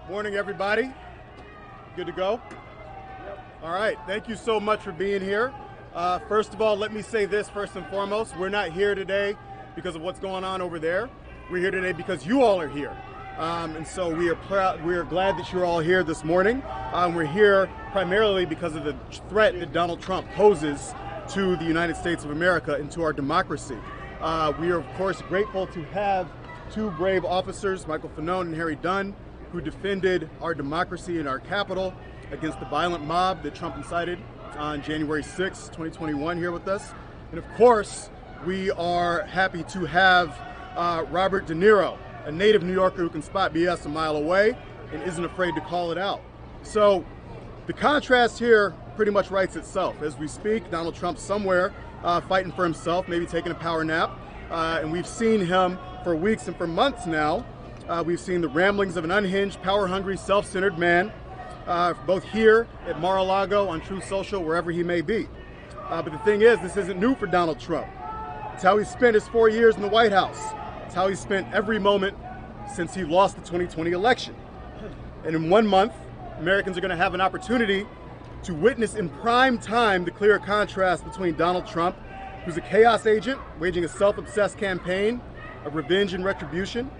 Morning, everybody. Good to go? Yep. All right, thank you so much for being here. First of all, let me say this first and foremost. We're not here today because of what's going on over there. We're here today because you all are here. And so we are proud, we are glad that you're all here this morning. We're here primarily because of the threat that Donald Trump poses to the United States of America and to our democracy. We are, of course, grateful to have two brave officers, Michael Fanone and Harry Dunn, who defended our democracy and our Capitol against the violent mob that Trump incited on January 6, 2021 here with us. And of course, we are happy to have Robert De Niro, a native New Yorker who can spot BS a mile away and isn't afraid to call it out. So the contrast here pretty much writes itself. As we speak, Donald Trump's somewhere fighting for himself, maybe taking a power nap. And we've seen him for weeks and for months now. We've seen the ramblings of an unhinged, power-hungry, self-centered man, both here at Mar-a-Lago, on Truth Social, wherever he may be. But the thing is, this isn't new for Donald Trump. It's how he spent his 4 years in the White House. It's how he spent every moment since he lost the 2020 election. And in 1 month, Americans are going to have an opportunity to witness in prime time the clear contrast between Donald Trump, who's a chaos agent, waging a self-obsessed campaign of revenge and retribution,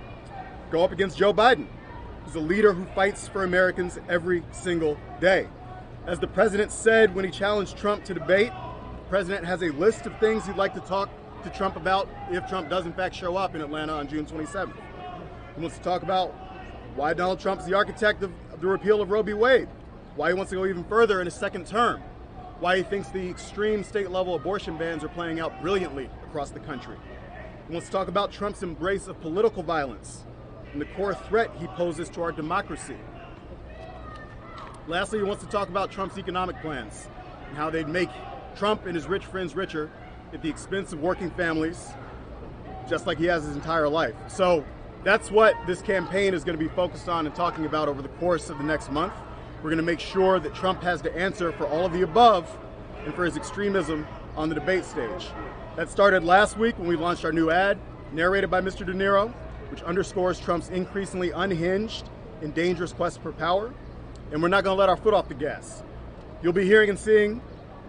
go up against Joe Biden, who's a leader who fights for Americans every single day. As the president said when he challenged Trump to debate, the president has a list of things he'd like to talk to Trump about if Trump does in fact show up in Atlanta on June 27th. He wants to talk about why Donald Trump's the architect of the repeal of Roe v. Wade, why he wants to go even further in his second term, why he thinks the extreme state-level abortion bans are playing out brilliantly across the country. He wants to talk about Trump's embrace of political violence and the core threat he poses to our democracy. Lastly, he wants to talk about Trump's economic plans and how they'd make Trump and his rich friends richer at the expense of working families, just like he has his entire life. So that's what this campaign is going to be focused on and talking about over the course of the next month. We're going to make sure that Trump has to answer for all of the above and for his extremism on the debate stage. That started last week when we launched our new ad, narrated by Mr. De Niro, which underscores Trump's increasingly unhinged and dangerous quest for power. And we're not going to let our foot off the gas. You'll be hearing and seeing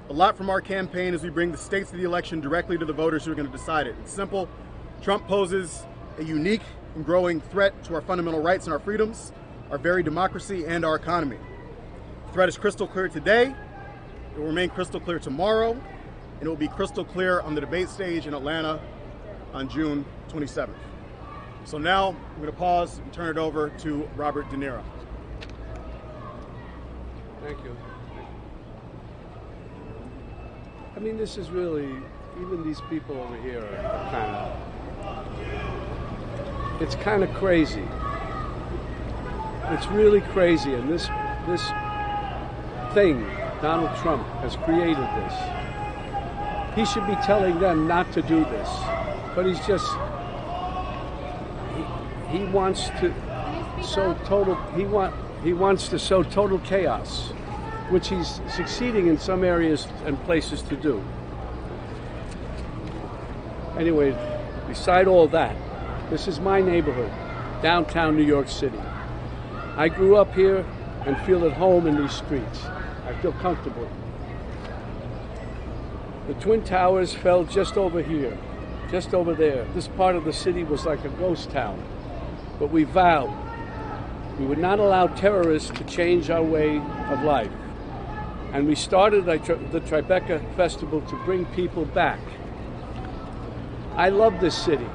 a lot from our campaign as we bring the stakes of the election directly to the voters who are going to decide it. It's simple. Trump poses a unique and growing threat to our fundamental rights and our freedoms, our very democracy, and our economy. The threat is crystal clear today. It will remain crystal clear tomorrow, and it will be crystal clear on the debate stage in Atlanta on June 27th. So now I'm going to pause and turn it over to Robert De Niro. Thank you. I mean, this is really, even these people over here are it's kind of crazy. It's really crazy, and this thing, Donald Trump has created this. He should be telling them not to do this, but he's just, he wants to sow total, he wants to sow total chaos, which he's succeeding in some areas and places to do. Anyway, beside all that, this is my neighborhood, downtown New York City. I grew up here and feel at home in these streets. I feel comfortable. The Twin Towers fell just over here, just over there. This part of the city was like a ghost town. But we vowed we would not allow terrorists to change our way of life. And we started the Tribeca Festival to bring people back. I love this city.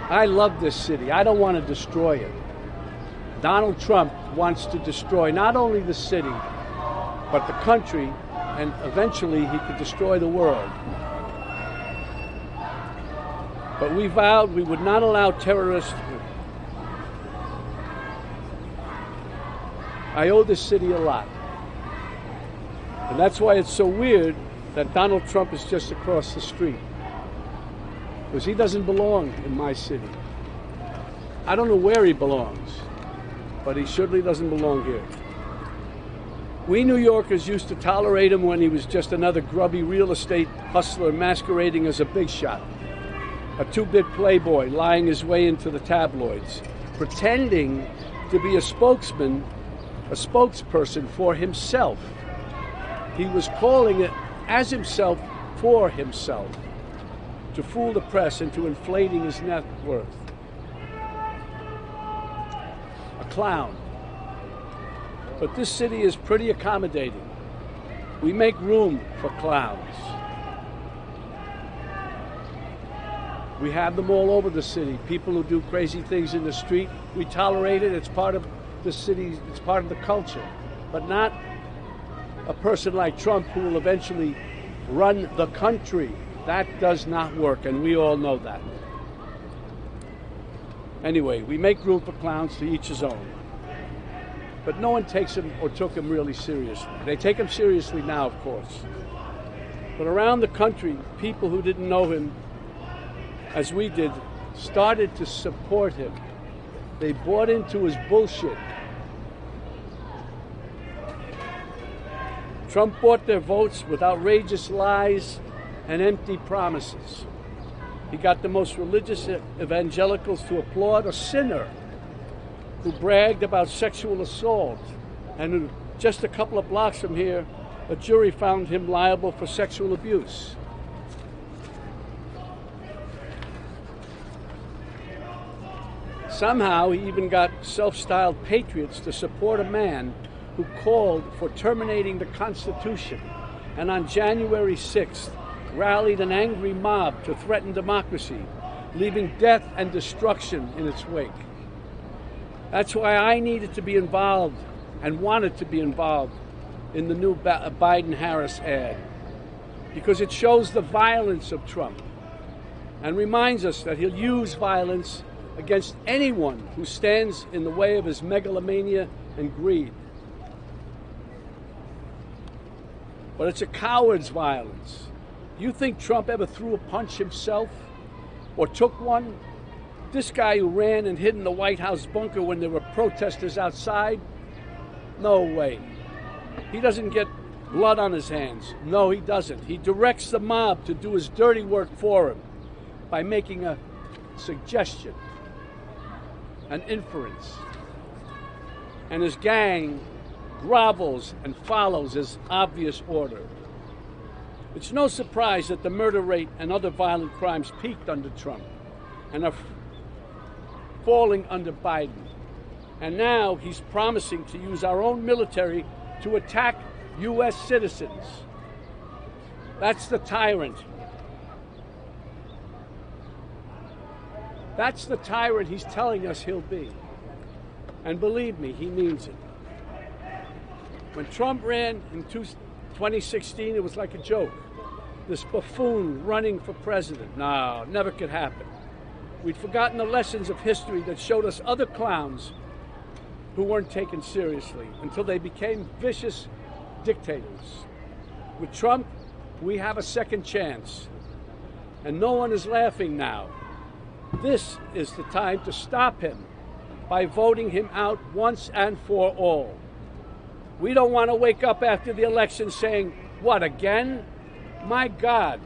I love this city. I don't want to destroy it. Donald Trump wants to destroy not only the city, but the country, and eventually he could destroy the world. But we vowed we would not allow terrorists. I owe this city a lot. And that's why it's so weird that Donald Trump is just across the street. Because he doesn't belong in my city. I don't know where he belongs, but he surely doesn't belong here. We New Yorkers used to tolerate him when he was just another grubby real estate hustler masquerading as a big shot. A two-bit playboy lying his way into the tabloids, pretending to be a spokesman, a spokesperson for himself. He was calling it as himself for himself, to fool the press into inflating his net worth. A clown. But this city is pretty accommodating. We make room for clowns. We have them all over the city. People who do crazy things in the street, we tolerate it. It's part of the city, it's part of the culture. But not a person like Trump who will eventually run the country. That does not work, and we all know that. Anyway, we make room for clowns, to each his own. But no one takes him or took him really seriously. They take him seriously now, of course. But around the country, people who didn't know him as we did started to support him. They bought into his bullshit. Trump bought their votes with outrageous lies and empty promises. He got the most religious evangelicals to applaud a sinner who bragged about sexual assault, and who, just a couple of blocks from here, a jury found him liable for sexual abuse. Somehow he even got self-styled patriots to support a man who called for terminating the Constitution, and on January 6th rallied an angry mob to threaten democracy, leaving death and destruction in its wake. That's why I needed to be involved and wanted to be involved in the new Biden-Harris ad, because it shows the violence of Trump and reminds us that he'll use violence against anyone who stands in the way of his megalomania and greed. But it's a coward's violence. You think Trump ever threw a punch himself or took one? This guy who ran and hid in the White House bunker when there were protesters outside? No way. He doesn't get blood on his hands. No, he doesn't. He directs the mob to do his dirty work for him by making a suggestion, an inference. And his gang grovels and follows his obvious order. It's no surprise that the murder rate and other violent crimes peaked under Trump and are falling under Biden. And now he's promising to use our own military to attack U.S. citizens. That's the tyrant. That's the tyrant he's telling us he'll be. And believe me, he means it. When Trump ran in 2016, it was like a joke. This buffoon running for president. No, never could happen. We'd forgotten the lessons of history that showed us other clowns who weren't taken seriously until they became vicious dictators. With Trump, we have a second chance. And no one is laughing now. This is the time to stop him by voting him out once and for all. We don't want to wake up after the election saying, what, again? My God,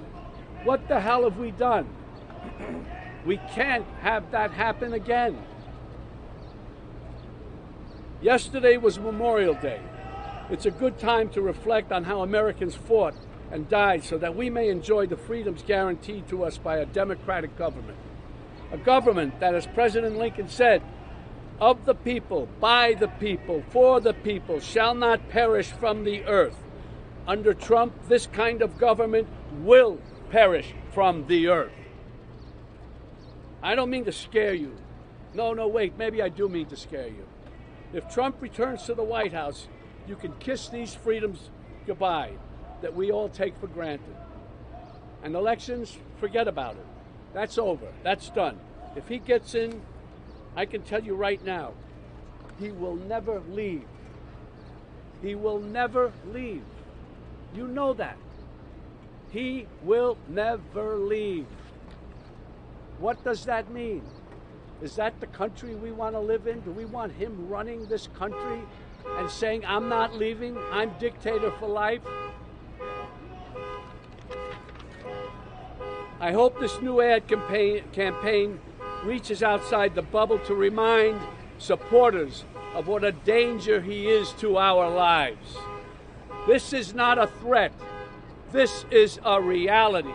what the hell have we done? We can't have that happen again. Yesterday was Memorial Day. It's a good time to reflect on how Americans fought and died so that we may enjoy the freedoms guaranteed to us by a democratic government. A government that, as President Lincoln said, of the people, by the people, for the people, shall not perish from the earth. Under Trump, this kind of government will perish from the earth. I don't mean to scare you. No, wait, maybe I do mean to scare you. If Trump returns to the White House, you can kiss these freedoms goodbye that we all take for granted. And elections, forget about it. That's over. That's done. If he gets in, I can tell you right now, he will never leave. He will never leave. You know that. He will never leave. What does that mean? Is that the country we want to live in? Do we want him running this country and saying, I'm not leaving, I'm dictator for life? I hope this new ad campaign reaches outside the bubble to remind supporters of what a danger he is to our lives. This is not a threat. This is a reality.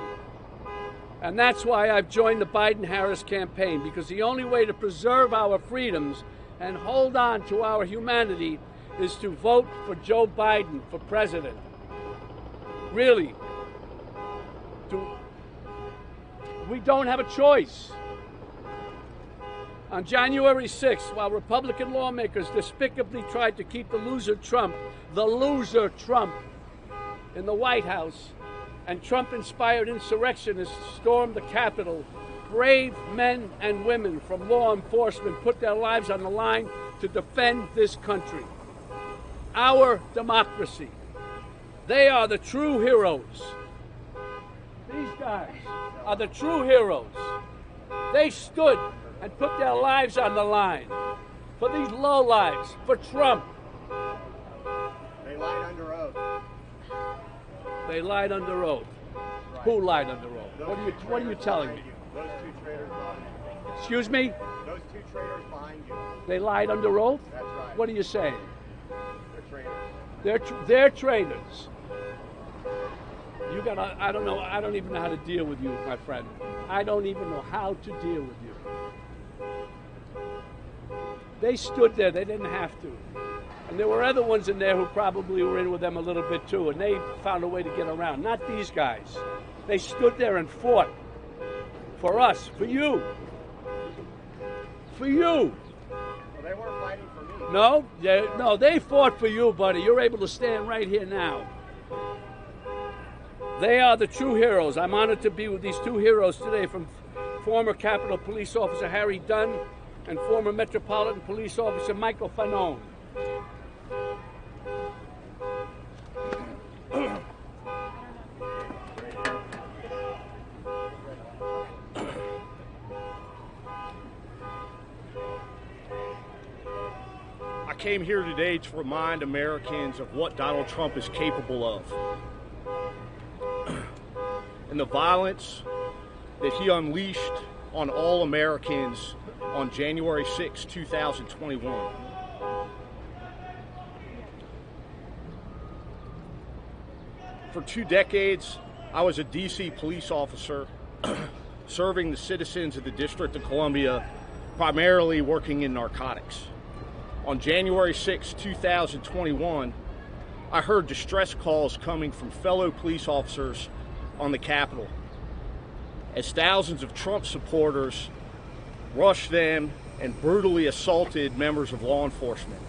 And that's why I've joined the Biden-Harris campaign, because the only way to preserve our freedoms and hold on to our humanity is to vote for Joe Biden for president. Really. We don't have a choice. On January 6th, while Republican lawmakers despicably tried to keep the loser Trump, in the White House, and Trump-inspired insurrectionists stormed the Capitol, brave men and women from law enforcement put their lives on the line to defend this country. Our democracy. They are the true heroes. These guys are the true heroes. They stood and put their lives on the line for these lowlives, for Trump. They lied under oath. They lied under oath. Right. Who lied under oath? What are you telling me? Those two traitors behind you. Excuse me? Those two traitors behind you. They lied under oath? That's right. What are you saying? They're traitors. They're traitors. You gotta, I don't even know how to deal with you, my friend. I don't even know how to deal with you. They stood there, they didn't have to. And there were other ones in there who probably were in with them a little bit too, and they found a way to get around. Not these guys. They stood there and fought for us, for you. For you. Well, they weren't fighting for me. No, they fought for you, buddy. You're able to stand right here now. They are the true heroes. I'm honored to be with these two heroes today, from former Capitol Police Officer Harry Dunn and former Metropolitan Police Officer Michael Fanone. I came here today to remind Americans of what Donald Trump is capable of and the violence that he unleashed on all Americans on January 6, 2021. For 2 decades, I was a DC police officer serving the citizens of the District of Columbia, primarily working in narcotics. On January 6, 2021, I heard distress calls coming from fellow police officers on the Capitol as thousands of Trump supporters rushed them and brutally assaulted members of law enforcement.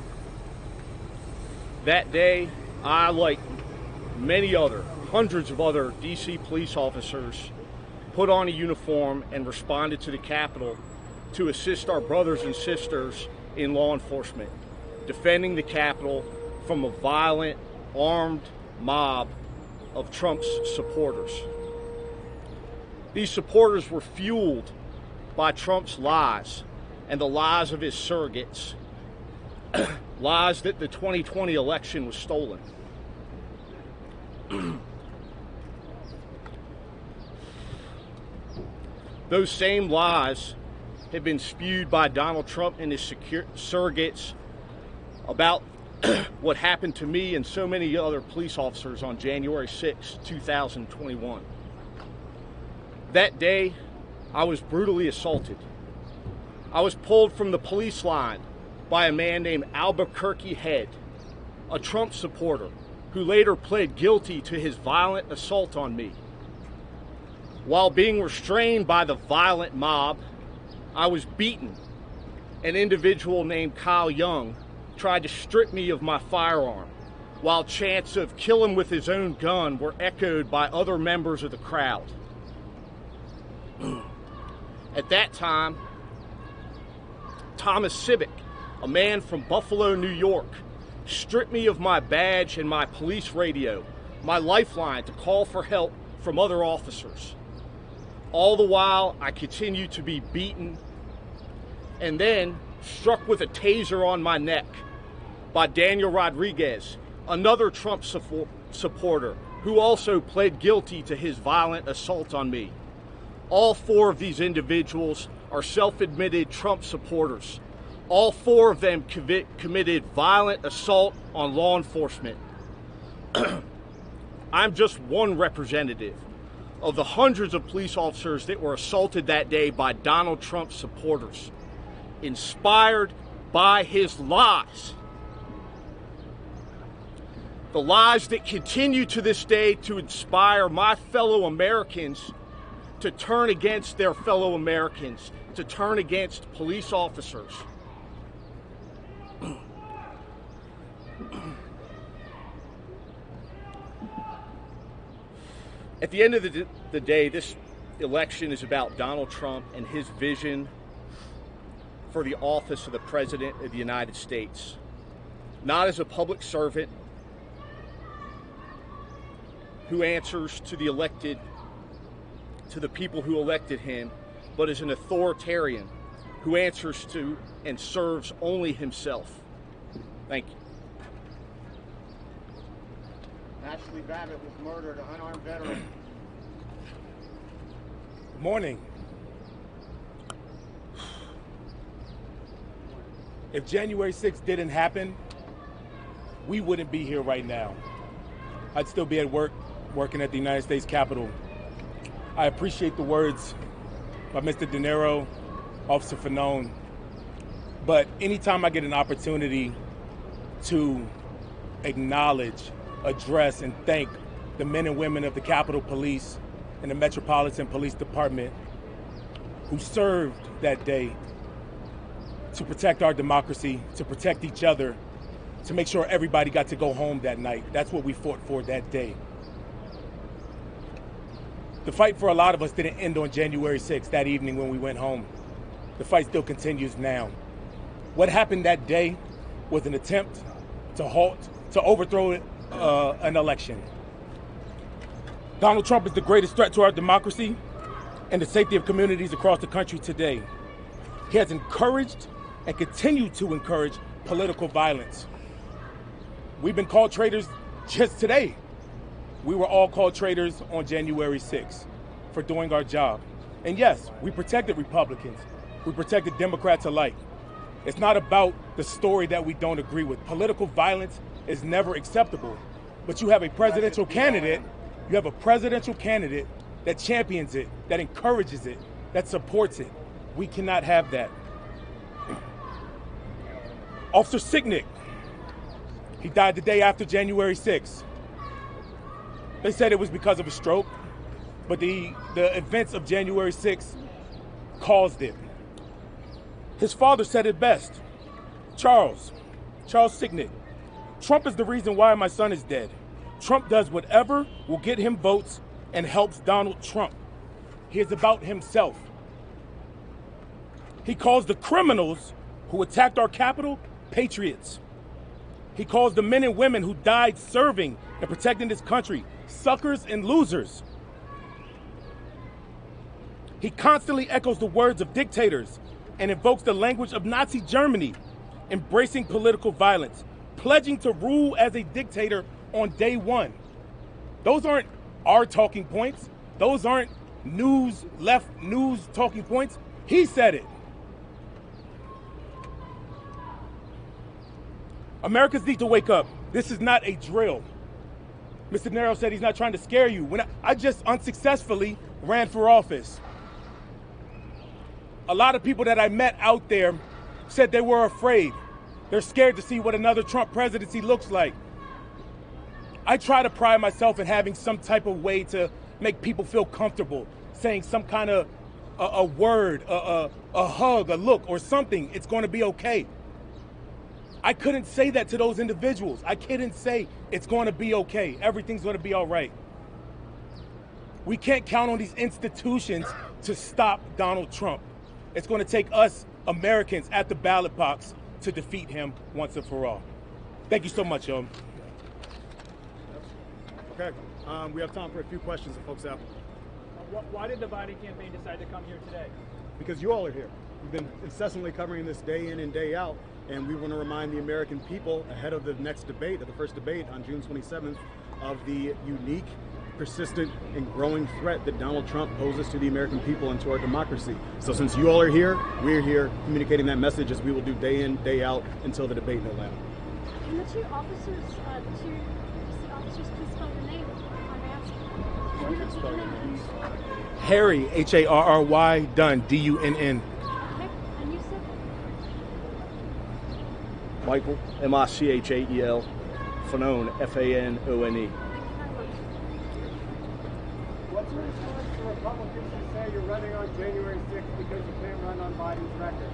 That day, I, like many other, hundreds of other DC police officers, put on a uniform and responded to the Capitol to assist our brothers and sisters in law enforcement, defending the Capitol from a violent, armed mob of Trump's supporters. These supporters were fueled by Trump's lies and the lies of his surrogates, lies that the 2020 election was stolen. Those same lies have been spewed by Donald Trump and his surrogates about what happened to me and so many other police officers on January 6, 2021. That day, I was brutally assaulted. I was pulled from the police line by a man named Albuquerque Head, a Trump supporter who later pled guilty to his violent assault on me. While being restrained by the violent mob, I was beaten. An individual named Kyle Young tried to strip me of my firearm, while chants of "kill him with his own gun" were echoed by other members of the crowd. At that time, Thomas Civic, a man from Buffalo, New York, stripped me of my badge and my police radio, my lifeline to call for help from other officers. All the while, I continued to be beaten and then struck with a taser on my neck by Daniel Rodriguez, another Trump supporter who also pled guilty to his violent assault on me. All 4 of these individuals are self-admitted Trump supporters, All 4 of them committed violent assault on law enforcement. I'm just one representative of the hundreds of police officers that were assaulted that day by Donald Trump supporters, inspired by his lies. The lies that continue to this day to inspire my fellow Americans to turn against their fellow Americans, to turn against police officers. At the end of the day, this election is about Donald Trump and his vision for the office of the President of the United States. Not as a public servant who answers to the people who elected him, but as an authoritarian who answers to and serves only himself. Thank you. Ashley Babbitt was murdered, an unarmed veteran. Good morning. If January 6th didn't happen, we wouldn't be here right now. I'd still be at work, working at the United States Capitol. I appreciate the words by Mr. De Niro, Officer Fanone, but anytime I get an opportunity to acknowledge, address, and thank the men and women of the Capitol Police and the Metropolitan Police Department who served that day to protect our democracy, to protect each other, to make sure everybody got to go home that night. That's what we fought for that day. The fight for a lot of us didn't end on January 6th, that evening when we went home. The fight still continues now. What happened that day was an attempt to overthrow an election. Donald Trump is the greatest threat to our democracy and the safety of communities across the country today. He has encouraged and continued to encourage political violence. We've been called traitors just today. We were all called traitors on January 6th for doing our job. And yes, we protected Republicans. We protected Democrats alike. It's not about the story that we don't agree with. Political violence is never acceptable. But you have a presidential candidate, that champions it, that encourages it, that supports it. We cannot have that. Officer Sicknick, he died the day after January 6th. They said it was because of a stroke, but the events of January 6th caused it. His father said it best. Charles Sicknick, Trump is the reason why my son is dead. Trump does whatever will get him votes and helps Donald Trump. He is about himself. He calls the criminals who attacked our Capitol patriots. He calls the men and women who died serving and protecting this country suckers and losers. He constantly echoes the words of dictators and invokes the language of Nazi Germany, embracing political violence, pledging to rule as a dictator on day one. Those aren't our talking points. Those aren't left news talking points. He said it. Americans need to wake up. This is not a drill. Mr. De Niro said he's not trying to scare you. When I just unsuccessfully ran for office. A lot of people that I met out there said they were afraid. They're scared to see what another Trump presidency looks like. I try to pride myself in having some type of way to make people feel comfortable, saying some kind of a word, a hug, a look, or something. It's going to be okay. I couldn't say that to those individuals. I couldn't say it's going to be okay. Everything's going to be all right. We can't count on these institutions to stop Donald Trump. It's going to take us Americans at the ballot box to defeat him once and for all. Thank you so much, y'all. Okay, we have time for a few questions that folks have. Why did the Biden campaign decide to come here today? Because you all are here. We've been incessantly covering this day in and day out, and we want to remind the American people ahead of the next debate, of the first debate on June 27th, of the unique persistent and growing threat that Donald Trump poses to the American people and to our democracy. So since you all are here, we're here communicating that message, as we will do day in, day out until the debate in Atlanta. Can the two officers, please spell your name? I'm asking. Harry, Harry, Dunn, Dunn. Okay, and you said? Michael, Michael, Fanone, Fanone. What's your response to Republicans who say you're running on January 6th because you can't run on Biden's record?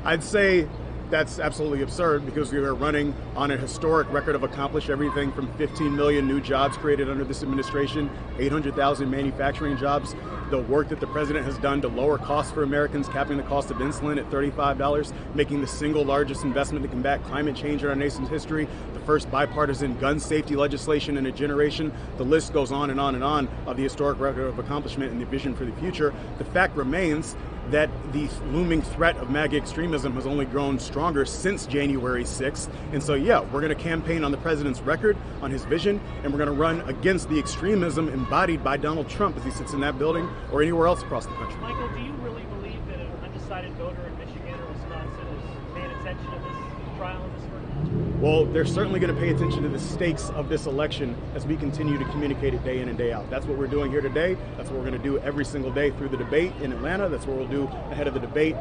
I'd say that's absolutely absurd, because we are running on a historic record of accomplishing everything from 15 million new jobs created under this administration, 800,000 manufacturing jobs, the work that the president has done to lower costs for Americans, capping the cost of insulin at $35, making the single largest investment to combat climate change in our nation's history, the first bipartisan gun safety legislation in a generation. The list goes on and on and on of the historic record of accomplishment and the vision for the future. The fact remains that the looming threat of MAGA extremism has only grown stronger since January 6th. And so, yeah, we're going to campaign on the president's record, on his vision, and we're going to run against the extremism embodied by Donald Trump as he sits in that building or anywhere else across the country. Michael, do you really believe that an undecided voter in Michigan or Wisconsin is paying attention to this trial and this work? Well, they're certainly going to pay attention to the stakes of this election as we continue to communicate it day in and day out. That's what we're doing here today. That's what we're going to do every single day through the debate in Atlanta. That's what we'll do ahead of the debate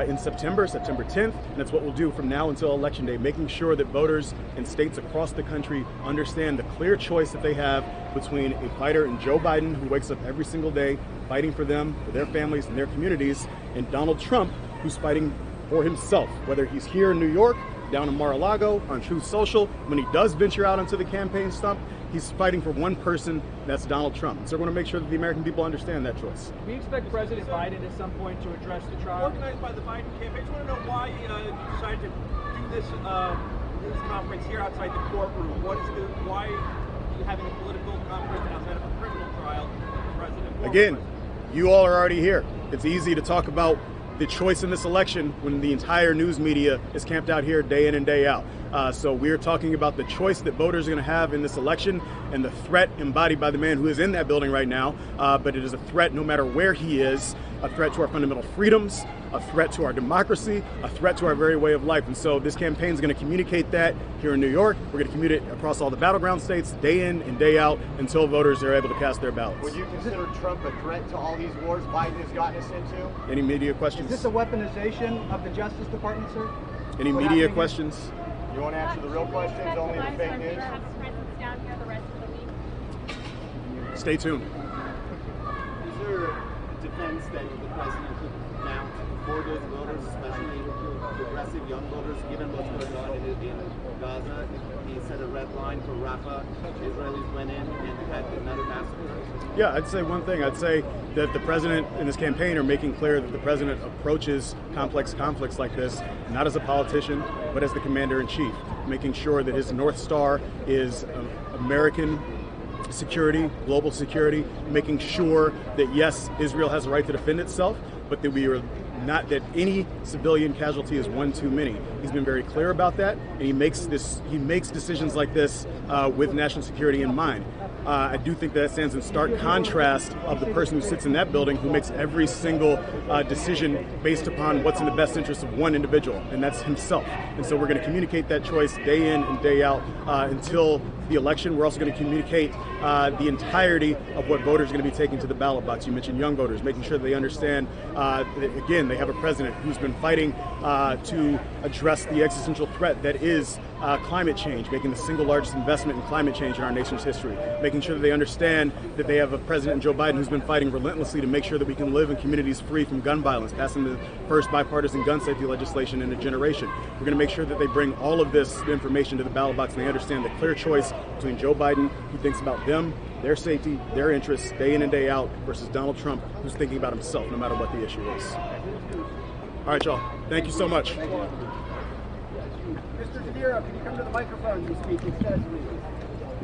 in September 10th. And that's what we'll do from now until Election Day, making sure that voters in states across the country understand the clear choice that they have between a fighter in Joe Biden, who wakes up every single day fighting for them, for their families and their communities, and Donald Trump, who's fighting for himself, whether he's here in New York, down in Mar-a-Lago, on Truth Social. When he does venture out onto the campaign stump, he's fighting for one person, that's Donald Trump. So we're going to make sure that the American people understand that choice. We expect President Biden at some point to address the trial. Organized by the Biden campaign. I just want to know why you decided to do this conference here outside the courtroom. Why are you having a political conference outside of a criminal trial of the president? Again, you all are already here. It's easy to talk about the choice in this election when the entire news media is camped out here day in and day out. So we're talking about the choice that voters are going to have in this election and the threat embodied by the man who is in that building right now. But it is a threat no matter where he is, a threat to our fundamental freedoms, a threat to our democracy, a threat to our very way of life. And so this campaign is going to communicate that here in New York. We're going to communicate it across all the battleground states day in and day out until voters are able to cast their ballots. Would you consider Trump a threat to all these wars Biden has gotten us into? Any media questions? Is this a weaponization of the Justice Department, sir? Any media questions? You want to answer the real questions, only the fake news? Down here the rest of the week. Stay tuned. Is there defense that the president could mount for those voters, especially progressive young voters, given what's going on in Gaza? He set a red line for Rafah. Israelis went in and had another massacre. Yeah, I'd say one thing. I'd say that the president and his campaign are making clear that the president approaches complex conflicts like this not as a politician, but as the commander-in-chief, making sure that his North Star is American security, global security, making sure that, yes, Israel has a right to defend itself, but that we are not that any civilian casualty is one too many. He's been very clear about that, and he makes decisions like this with national security in mind. I do think that stands in stark contrast of the person who sits in that building, who makes every single decision based upon what's in the best interest of one individual, and that's himself. And so we're going to communicate that choice day in and day out until the election. We're also going to communicate the entirety of what voters are going to be taking to the ballot box. You mentioned young voters, making sure that they understand that, again, they have a president who's been fighting to address the existential threat that is climate change, making the single largest investment in climate change in our nation's history, making sure that they understand that they have a president, Joe Biden, who's been fighting relentlessly to make sure that we can live in communities free from gun violence, passing the first bipartisan gun safety legislation in a generation. We're going to make sure that they bring all of this information to the ballot box and they understand the clear choice between Joe Biden, who thinks about them, their safety, their interests, day in and day out, versus Donald Trump, who's thinking about himself no matter what the issue is. All right, y'all. Thank you so much. Mr. De Niro, can you come to the microphone and speak instead, please?